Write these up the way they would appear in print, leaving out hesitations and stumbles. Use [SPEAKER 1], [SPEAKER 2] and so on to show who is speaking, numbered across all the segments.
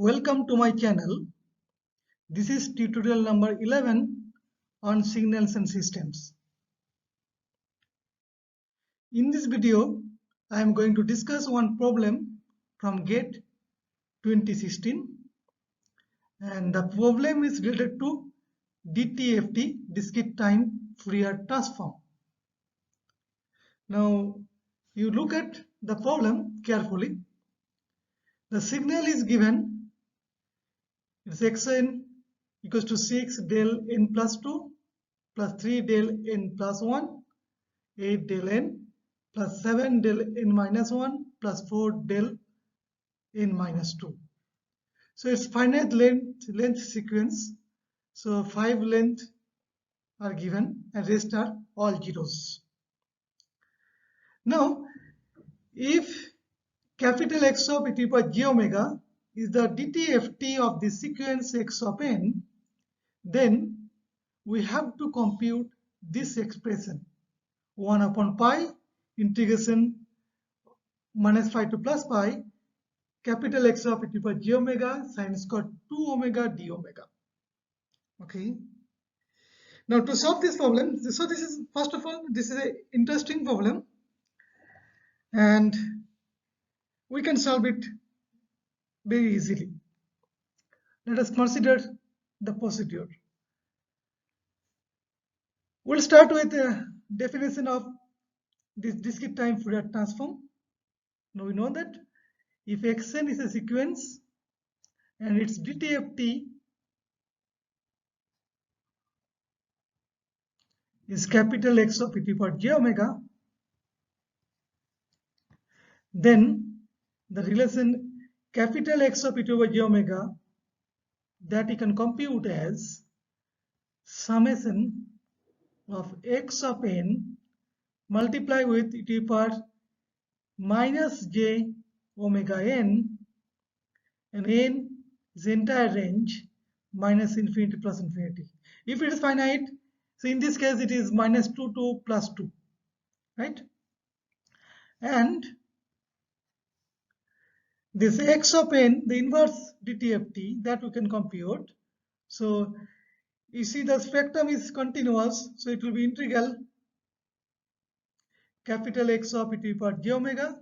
[SPEAKER 1] Welcome to my channel. This is tutorial number 11 on signals and systems. In this video, I am going to discuss one problem from GATE 2016, and the problem is related to DTFT, discrete time Fourier transform. Now, you look at the problem carefully. The signal is given, it's xn equals to 6 del n plus 2 plus 3 del n plus 1, 8 del n plus 7 del n minus 1 plus 4 del n minus 2. So it's finite length sequence. So 5 length are given and rest are all zeros. Now, if capital X of e to the power j omega is the DTFT of the sequence x of n, then we have to compute this expression 1 upon pi integration minus pi to plus pi capital X of e to the power j omega sine square 2 omega d omega. Okay. Now to solve this problem, so this is first of all, this is an interesting problem and we can solve it very easily. Let us consider the procedure. We'll start with the definition of this discrete time Fourier transform. Now we know that if xn is a sequence and its DTFT is capital X of e to the power j omega, then the relation capital X of e to the power j omega that you can compute as summation of x of n multiply with e to the power minus j omega n, and n is the entire range minus infinity plus infinity. If it is finite, so in this case it is minus 2 to plus 2, right? And this x of n, the inverse DTFT that we can compute. So you see the spectrum is continuous, so it will be integral capital X of e to the power j omega,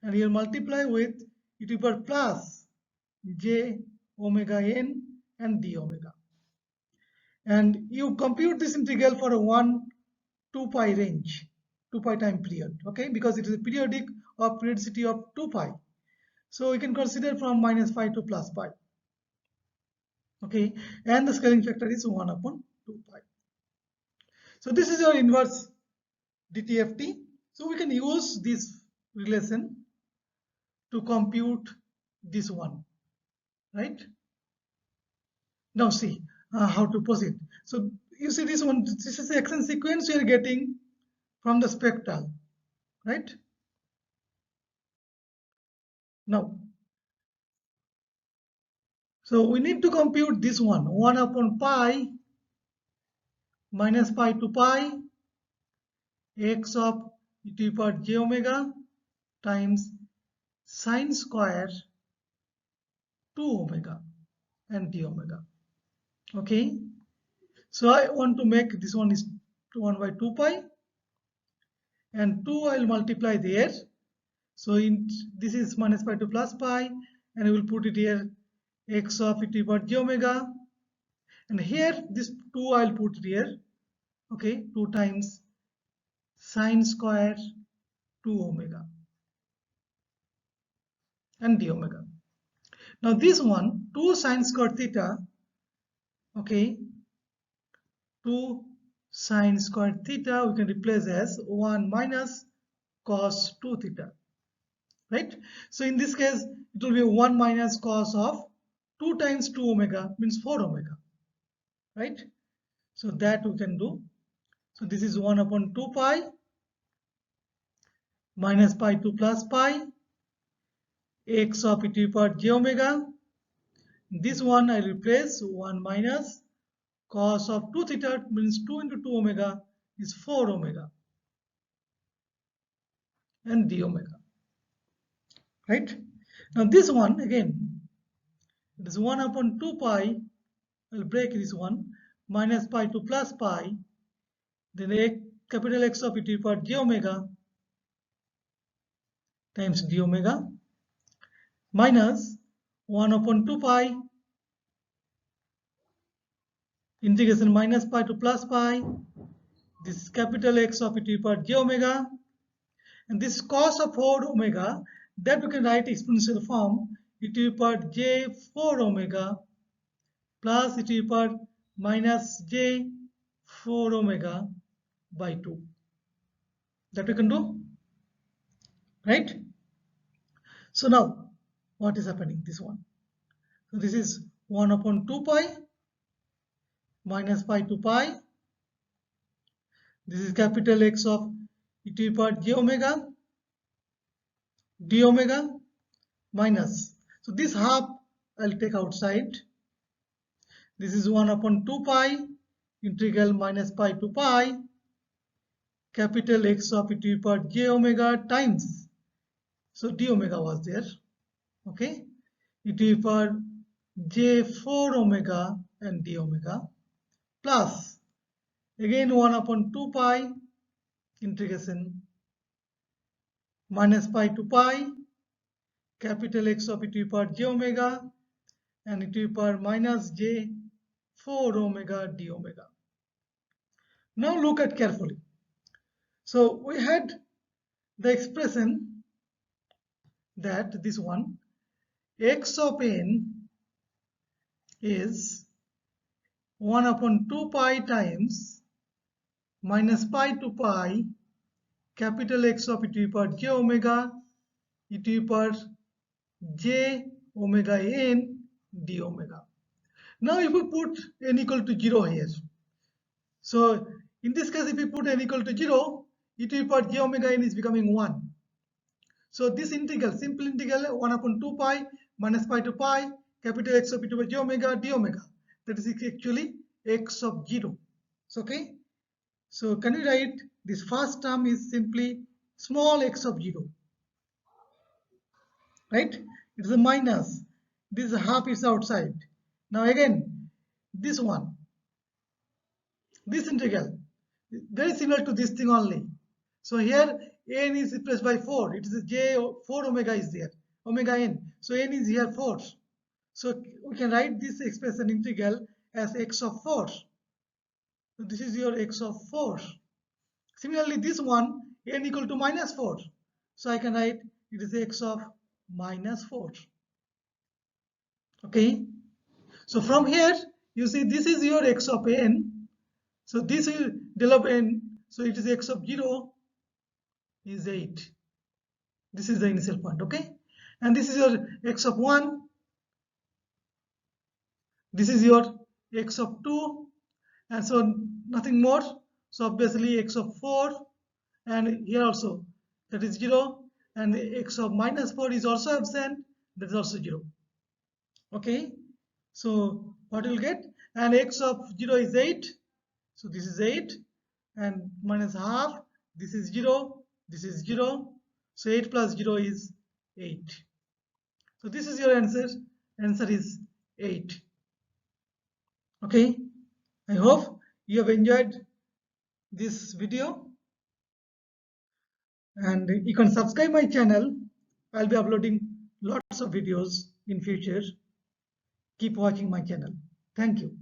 [SPEAKER 1] and you multiply with e to the power plus j omega n and d omega. And you compute this integral for a 2 pi range, 2 pi time period, okay, because it is a periodic of periodicity of 2 pi. So you can consider from minus pi to plus pi, okay, and the scaling factor is 1 upon 2 pi. So this is your inverse DTFT. So we can use this relation to compute this one, right? Now see how to proceed. So you see this one, this is the xn sequence you are getting from the spectral, right? Now, so we need to compute this one, 1 upon pi minus pi to pi x of e to the power j omega times sine square 2 omega and d omega. Okay, so I want to make this one is 1 by 2 pi and 2 I will multiply there. So this is minus pi to plus pi, and I will put it here x of e to the power j omega, and here this 2 I will put it here, okay, 2 times sine square 2 omega and d omega. Now this one 2 sine square theta, okay, 2 sine square theta we can replace as 1 minus cos 2 theta, right? So in this case it will be 1 minus cos of 2 times 2 omega means 4 omega, right? So that we can do. So this is 1 upon 2 pi minus pi to plus pi x of e to the power j omega. This one I replace 1 minus cos of 2 theta means 2 into 2 omega is 4 omega and d omega, right? Now this one again, it is 1 upon 2 pi, I'll break this one, minus pi to plus pi, then capital X of e to the power j omega times d omega minus 1 upon 2 pi integration minus pi to plus pi, this is capital X of e to the power j omega, and this cos of 4 omega, that we can write exponential form e to the power j 4 omega plus e to the power minus j 4 omega by 2. That we can do, right? So now what is happening? This one. So this is 1 upon 2 pi minus pi to pi. This is capital X of e to the power j omega d omega minus. So this half I'll take outside. This is 1 upon 2 pi integral minus pi to pi capital X of e to the power j omega times. So d omega was there. Okay. E to the power j 4 omega and d omega plus again 1 upon 2 pi integration minus pi to pi capital X of e to the power j omega and e to the power minus j 4 omega d omega. Now look at carefully. So we had the expression that this one x of n is 1 upon 2 pi times minus pi to pi capital X of e to the power j omega e to the power j omega n d omega. Now if we put n equal to 0 here, so in this case if we put n equal to 0, e to the power j omega n is becoming 1. So this integral, simple integral 1 upon 2 pi minus pi to pi capital X of e to the power j omega d omega, that is actually x of 0. So, okay, so can we write this first term is simply small x of 0, right? It is a minus, this half is outside. Now again this one, this integral very similar to this thing only. So here n is replaced by 4, it is a j 4 omega is there, omega n, so n is here 4. So we can write this expression integral as x of 4. So this is your x of 4. Similarly this one n equal to minus 4, so I can write it is x of minus 4. Okay, so from here you see this is your x of n, so this will develop n, so it is x of 0 is 8. This is the initial point. Okay, and this is your x of 1, this is your x of 2, and so nothing more. So obviously x of 4, and here also that is 0, and x of minus 4 is also absent, that is also 0. Okay, so what you'll get, and x of 0 is 8, so this is 8, and minus half, this is 0, this is 0, so 8 plus 0 is 8. So this is your answer. Answer is 8. Okay, I hope you have enjoyed this video, and you can subscribe my channel. I'll be uploading lots of videos in future. Keep watching my channel. Thank you.